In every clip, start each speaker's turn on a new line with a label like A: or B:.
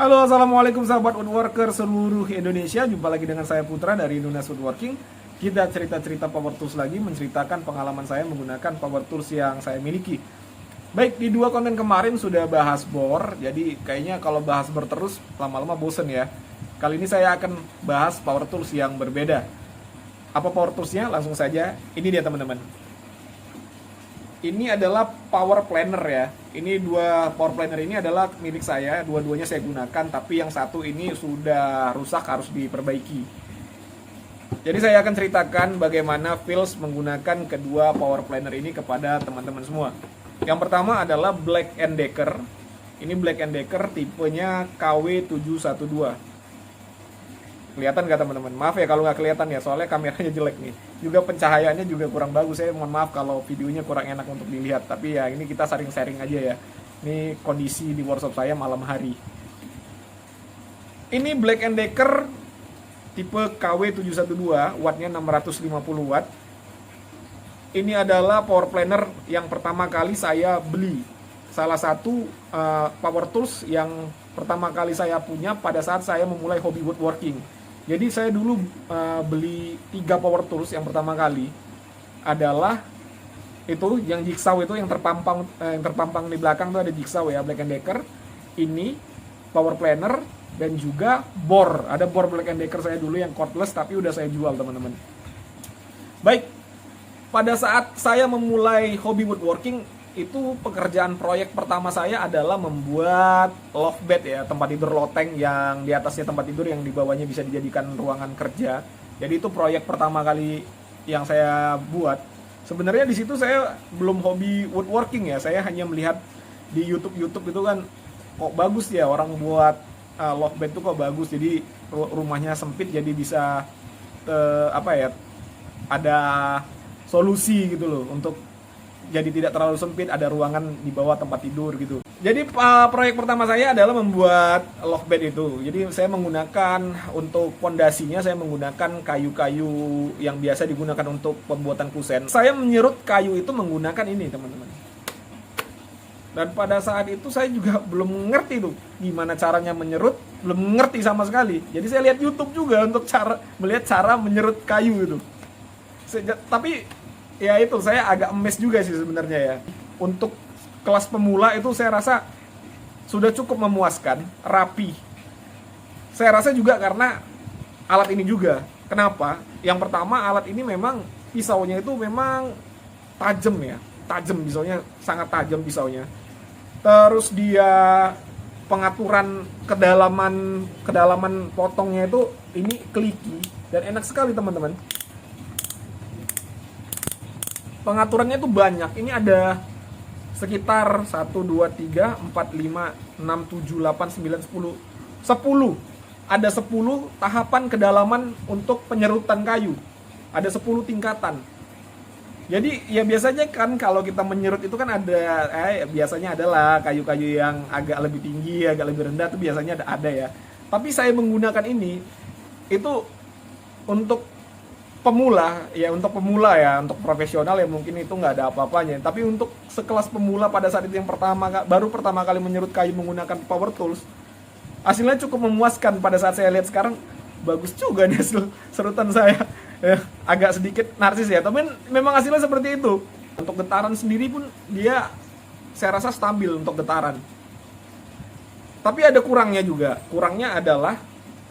A: Halo, assalamualaikum sahabat woodworker seluruh Indonesia. Jumpa lagi dengan saya Putra dari Indonesia Woodworking. Kita cerita-cerita power tools lagi, menceritakan pengalaman saya menggunakan power tools yang saya miliki. Baik, di dua konten kemarin sudah bahas bor, jadi kayaknya kalau bahas bor terus lama-lama bosen ya. Kali ini saya akan bahas power tools yang berbeda. Apa power toolsnya? Langsung saja, ini dia teman-teman. Ini adalah power planner ya. Ini dua power planner ini adalah milik saya. Dua-duanya saya gunakan, tapi yang satu ini sudah rusak, harus diperbaiki. Jadi saya akan ceritakan bagaimana feels menggunakan kedua power planner ini kepada teman-teman semua. Yang pertama adalah Black & Decker. Ini Black & Decker tipenya KW712. Kelihatan nggak teman-teman? Maaf ya kalau nggak kelihatan ya, soalnya kameranya jelek nih. Juga pencahayaannya juga kurang bagus. Saya mohon maaf kalau videonya kurang enak untuk dilihat. Tapi ya ini kita sharing-sharing aja ya. Ini kondisi di workshop saya malam hari. Ini Black & Decker tipe KW712, wattnya 650 watt. Ini adalah power planner yang pertama kali saya beli. Salah satu power tools yang pertama kali saya punya pada saat saya memulai hobi woodworking. Jadi saya dulu beli 3 power tools. Yang pertama kali adalah itu yang jigsaw, itu yang terpampang di belakang tuh ada jigsaw ya, Black & Decker. Ini power planner dan juga bor. Ada bor Black & Decker saya dulu yang cordless tapi udah saya jual teman-teman. Baik, pada saat saya memulai hobi woodworking, itu pekerjaan proyek pertama saya adalah membuat loft bed ya, tempat tidur loteng yang di atasnya tempat tidur, yang di bawahnya bisa dijadikan ruangan kerja. Jadi itu proyek pertama kali yang saya buat. Sebenarnya di situ saya belum hobi woodworking ya, saya hanya melihat di YouTube itu kan kok bagus ya orang buat loft bed tuh kok bagus. Jadi rumahnya sempit jadi bisa ada solusi gitu loh untuk jadi tidak terlalu sempit, ada ruangan di bawah tempat tidur gitu. Jadi proyek pertama saya adalah membuat loft bed itu. Jadi saya menggunakan untuk pondasinya, saya menggunakan kayu-kayu yang biasa digunakan untuk pembuatan kusen. Saya menyerut kayu itu menggunakan ini teman-teman. Dan pada saat itu saya juga belum ngerti tuh gimana caranya menyerut, belum ngerti sama sekali. Jadi saya lihat YouTube juga untuk melihat cara menyerut kayu itu. Tapi ya itu saya agak emes juga sih sebenarnya ya. Untuk kelas pemula itu saya rasa sudah cukup memuaskan, rapi. Saya rasa juga karena alat ini juga. Kenapa? Yang pertama, alat ini memang pisaunya itu memang tajam ya. Tajam pisaunya, sangat tajam pisaunya. Terus dia pengaturan kedalaman potongnya itu ini kliki dan enak sekali teman-teman. Pengaturannya itu banyak. Ini ada sekitar 1, 2, 3, 4, 5, 6, 7, 8, 9, 10 ada 10 tahapan kedalaman untuk penyerutan kayu. Ada 10 tingkatan. Jadi ya biasanya kan kalau kita menyerut itu kan ada biasanya adalah kayu-kayu yang agak lebih tinggi, agak lebih rendah, itu biasanya ada ya. Tapi saya menggunakan ini itu untuk pemula ya, untuk profesional ya mungkin itu nggak ada apa-apanya. Tapi untuk sekelas pemula pada saat itu yang baru pertama kali menyerut kayu menggunakan power tools, hasilnya cukup memuaskan. Pada saat saya lihat sekarang, bagus juga nih hasil serutan saya. Ya, agak sedikit narsis ya, tapi memang hasilnya seperti itu. Untuk getaran sendiri pun dia saya rasa stabil untuk getaran. Tapi ada kurangnya juga. Kurangnya adalah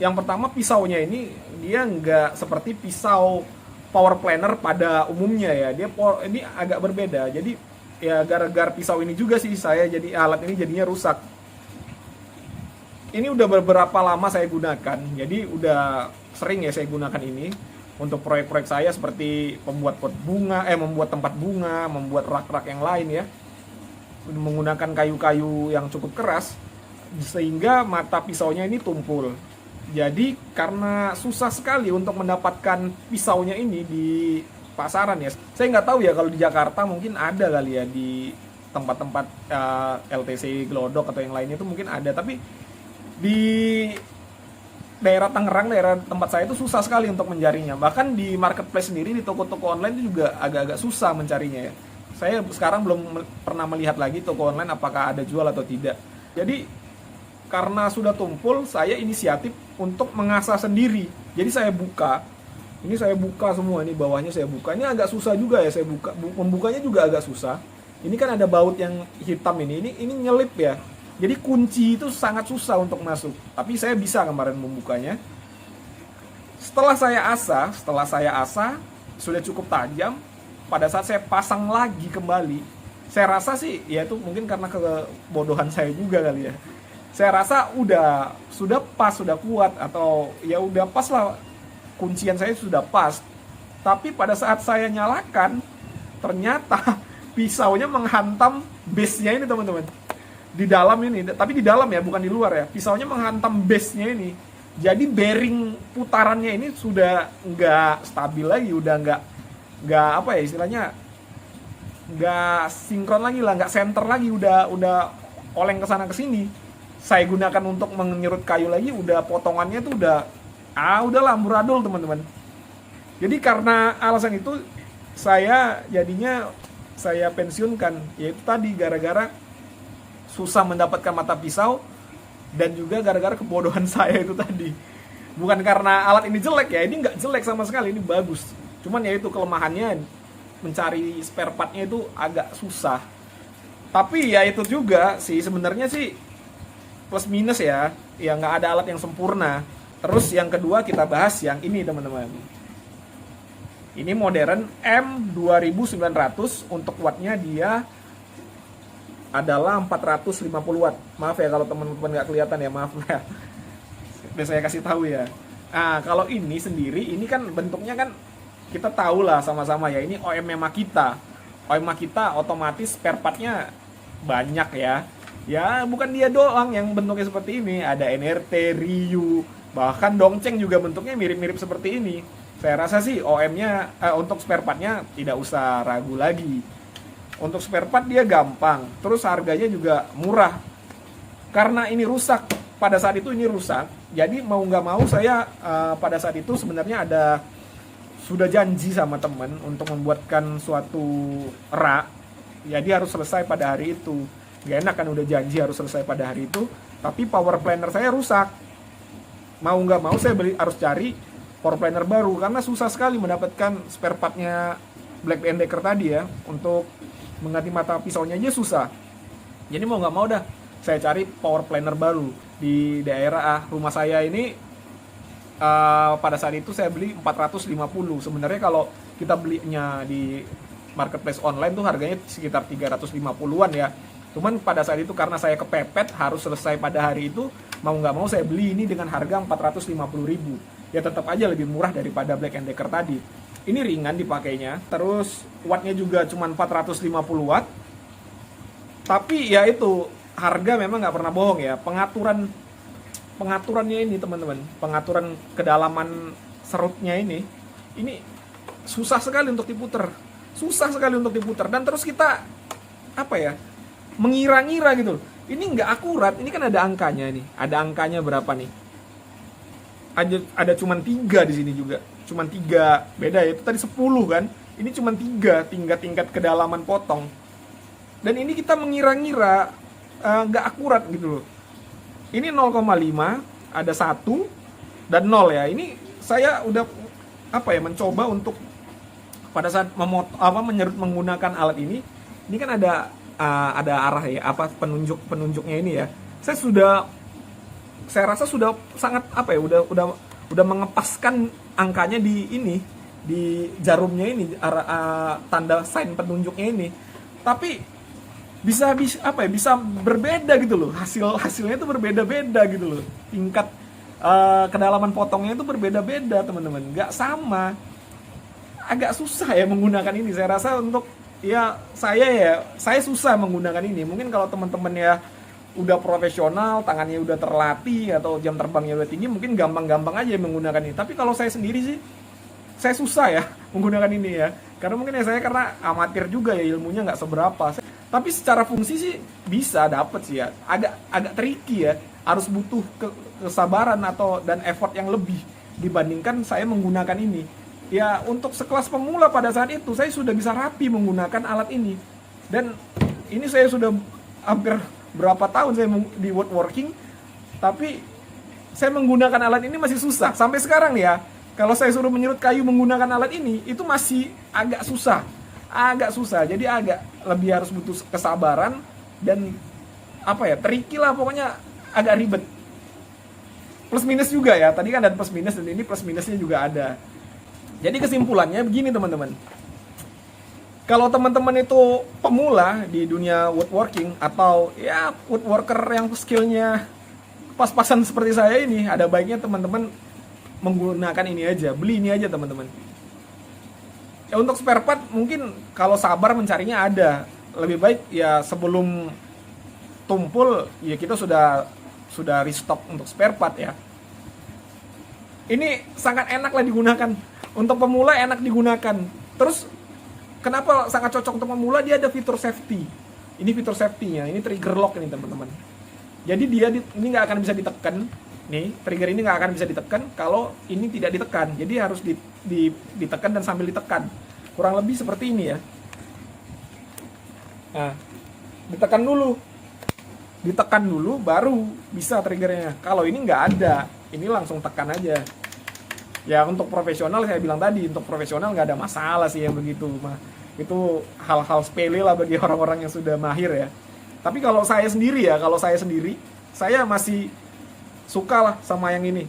A: yang pertama, pisaunya ini dia nggak seperti pisau power planner pada umumnya ya. Ini agak berbeda. Jadi ya gara-gara pisau ini juga sih alat ini jadinya rusak. Ini udah beberapa lama saya gunakan. Jadi udah sering ya saya gunakan ini untuk proyek-proyek saya seperti membuat tempat bunga, membuat rak-rak yang lain ya. Menggunakan kayu-kayu yang cukup keras sehingga mata pisaunya ini tumpul. Jadi karena susah sekali untuk mendapatkan pisaunya ini di pasaran ya. Saya nggak tahu ya kalau di Jakarta mungkin ada kali ya, di tempat-tempat LTC Glodok atau yang lainnya itu mungkin ada. Tapi di daerah Tangerang, daerah tempat saya itu susah sekali untuk mencarinya. Bahkan di marketplace sendiri, di toko-toko online itu juga agak-agak susah mencarinya ya. Saya sekarang belum pernah melihat lagi toko online apakah ada jual atau tidak. Jadi karena sudah tumpul, saya inisiatif untuk mengasah sendiri. Jadi saya buka, ini saya buka semua, ini bawahnya saya buka. Ini agak susah juga ya saya buka, membukanya juga agak susah. Ini kan ada baut yang hitam ini nyelip ya. Jadi kunci itu sangat susah untuk masuk. Tapi saya bisa kemarin membukanya. Setelah saya asah, sudah cukup tajam. Pada saat saya pasang lagi kembali, saya rasa sih, ya itu mungkin karena kebodohan saya juga kali ya. Saya rasa sudah pas, sudah kuat, atau ya udah pas lah, kuncian saya sudah pas. Tapi pada saat saya nyalakan, ternyata pisaunya menghantam base-nya ini teman-teman. Di dalam ini, tapi di dalam ya, bukan di luar ya. Pisaunya menghantam base-nya ini. Jadi bearing putarannya ini sudah nggak stabil lagi, udah nggak apa ya istilahnya, nggak sinkron lagi lah, nggak center lagi, udah oleng ke sana ke sini. Saya gunakan untuk menyerut kayu lagi, udah potongannya tuh udahlah amburadul teman-teman. Jadi karena alasan itu saya pensiunkan, yaitu tadi gara-gara susah mendapatkan mata pisau dan juga gara-gara kebodohan saya itu tadi. Bukan karena alat ini jelek ya, ini nggak jelek sama sekali, ini bagus. Cuman ya itu kelemahannya, mencari spare partnya itu agak susah. Tapi ya itu juga sih sebenarnya sih plus minus ya nggak ada alat yang sempurna. Terus yang kedua kita bahas yang ini teman-teman. Ini modern M2900, untuk wattnya dia adalah 450 watt. Maaf ya kalau teman-teman nggak kelihatan ya, maaf ya. Biar saya kasih tahu ya. Nah, kalau ini sendiri, ini kan bentuknya kan kita tahu lah sama-sama ya. Ini OEM Makita. OEM Makita otomatis spare partnya banyak ya. Ya bukan dia doang yang bentuknya seperti ini. Ada NRT, Ryu, bahkan Dongcheng juga bentuknya mirip-mirip seperti ini. Saya rasa sih OEM-nya untuk spare partnya tidak usah ragu lagi. Untuk spare part dia gampang, terus harganya juga murah. Karena ini rusak, pada saat itu ini rusak, jadi mau nggak mau saya pada saat itu sebenarnya sudah janji sama temen untuk membuatkan suatu rak. Jadi harus selesai pada hari itu. Gak enak kan udah janji harus selesai pada hari itu, tapi power planner saya rusak. Mau nggak mau saya harus cari power planner baru, karena susah sekali mendapatkan spare partnya Black Decker tadi ya. Untuk mengganti mata pisaunya aja susah. Jadi mau nggak mau dah saya cari power planner baru di daerah rumah saya ini. Pada saat itu saya beli 450. Sebenarnya kalau kita belinya di marketplace online tuh harganya sekitar 350-an ya. Cuman pada saat itu karena saya kepepet harus selesai pada hari itu, mau nggak mau saya beli ini dengan harga 450.000. Ya tetap aja lebih murah daripada Black Decker tadi. Ini ringan dipakainya, terus wattnya juga cuma 450 watt. Tapi ya itu, harga memang nggak pernah bohong ya. Pengaturannya ini teman-teman, pengaturan kedalaman serutnya ini susah sekali untuk diputer. Dan terus kita mengira-ngira gitu. Ini nggak akurat, ini kan ada angkanya nih. Ada angkanya berapa nih? Ada cuman 3 di sini juga. Cuman 3, beda ya, itu tadi 10 kan. Ini cuman 3 tingkat kedalaman potong. Dan ini kita mengira-ngira nggak akurat gitu loh. Ini 0,5, ada 1 dan 0 ya. Ini saya udah mencoba untuk pada saat menyerut menggunakan alat ini kan ada arah ya, penunjuknya ini ya. Saya rasa sudah sangat udah mengepaskan angkanya di jarumnya ini, tanda sign penunjuknya ini. Tapi bisa berbeda gitu loh. Hasilnya itu berbeda-beda gitu loh. Tingkat kedalaman potongnya itu berbeda-beda, teman-teman. Nggak sama. Agak susah ya menggunakan ini. Saya rasa untuk saya susah menggunakan ini. Mungkin kalau teman-teman ya udah profesional, tangannya udah terlatih atau jam terbangnya udah tinggi, mungkin gampang-gampang aja menggunakan ini. Tapi kalau saya sendiri sih, saya susah ya menggunakan ini ya. Karena mungkin karena amatir juga ya, ilmunya nggak seberapa. Tapi secara fungsi sih bisa dapet sih ya. Agak tricky ya. Harus butuh kesabaran dan effort yang lebih dibandingkan saya menggunakan ini. Ya untuk sekelas pemula pada saat itu saya sudah bisa rapi menggunakan alat ini. Dan ini saya sudah hampir berapa tahun saya di woodworking, Tapi saya menggunakan alat ini masih susah sampai sekarang nih ya. Kalau saya suruh menyerut kayu menggunakan alat ini, itu masih agak susah. Jadi agak lebih harus butuh kesabaran dan apa ya, tricky lah, pokoknya agak ribet. Plus minus juga ya, tadi kan ada plus minus dan ini plus minusnya juga ada. Jadi kesimpulannya begini teman-teman, kalau teman-teman itu pemula di dunia woodworking atau ya woodworker yang skillnya pas-pasan seperti saya ini, ada baiknya teman-teman menggunakan ini aja, beli ini aja teman-teman. Ya untuk spare part mungkin kalau sabar mencarinya ada, lebih baik ya sebelum tumpul ya kita sudah restock untuk spare part ya. Ini sangat enak lah digunakan. Untuk pemula enak digunakan. Terus kenapa sangat cocok untuk pemula? Dia ada fitur safety. Ini fitur safety-nya. Ini trigger lock ini teman-teman. Jadi dia ini nggak akan bisa ditekan. Nih trigger ini nggak akan bisa ditekan kalau ini tidak ditekan. Jadi harus ditekan dan sambil ditekan. Kurang lebih seperti ini ya. Nah, ditekan dulu baru bisa triggernya. Kalau ini nggak ada, ini langsung tekan aja. Ya untuk profesional saya bilang tadi, untuk profesional nggak ada masalah sih yang begitu. Itu hal-hal sepele lah bagi orang-orang yang sudah mahir ya. Tapi kalau saya sendiri, saya masih suka lah sama yang ini.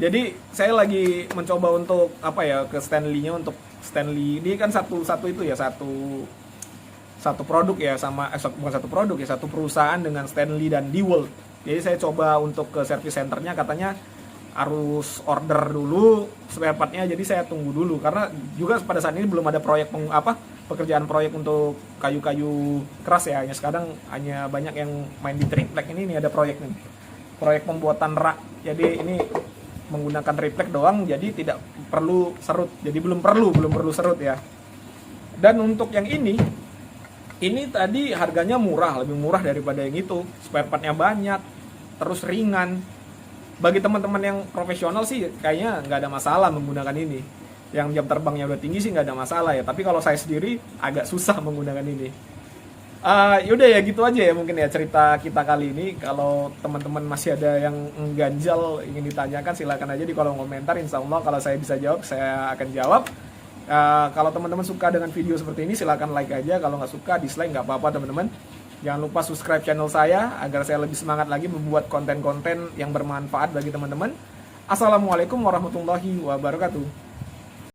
A: Jadi saya lagi mencoba untuk apa ya, ke Stanley-nya, untuk Stanley ini kan satu produk ya, sama bukan satu produk ya, satu perusahaan dengan Stanley dan DeWalt. Jadi saya coba untuk ke service centernya, katanya harus order dulu spare partnya, jadi saya tunggu dulu karena juga pada saat ini belum ada pekerjaan proyek untuk kayu-kayu keras ya. Hanya sekarang hanya banyak yang main di triplek ini ada proyek pembuatan rak. Jadi ini menggunakan triplek doang, jadi tidak perlu serut. Jadi belum perlu serut ya. Dan untuk yang ini tadi harganya murah, lebih murah daripada yang itu. Spare partnya banyak, terus ringan. Bagi teman-teman yang profesional sih kayaknya nggak ada masalah menggunakan ini. Yang jam terbangnya udah tinggi sih nggak ada masalah ya. Tapi kalau saya sendiri agak susah menggunakan ini. Yaudah ya gitu aja ya mungkin ya cerita kita kali ini. Kalau teman-teman masih ada yang ganjal ingin ditanyakan, silakan aja di kolom komentar. Insya Allah kalau saya bisa jawab, saya akan jawab. Kalau teman-teman suka dengan video seperti ini, silahkan like aja. Kalau nggak suka, dislike nggak apa-apa teman-teman. Jangan lupa subscribe channel saya agar saya lebih semangat lagi membuat konten-konten yang bermanfaat bagi teman-teman. Assalamualaikum warahmatullahi wabarakatuh.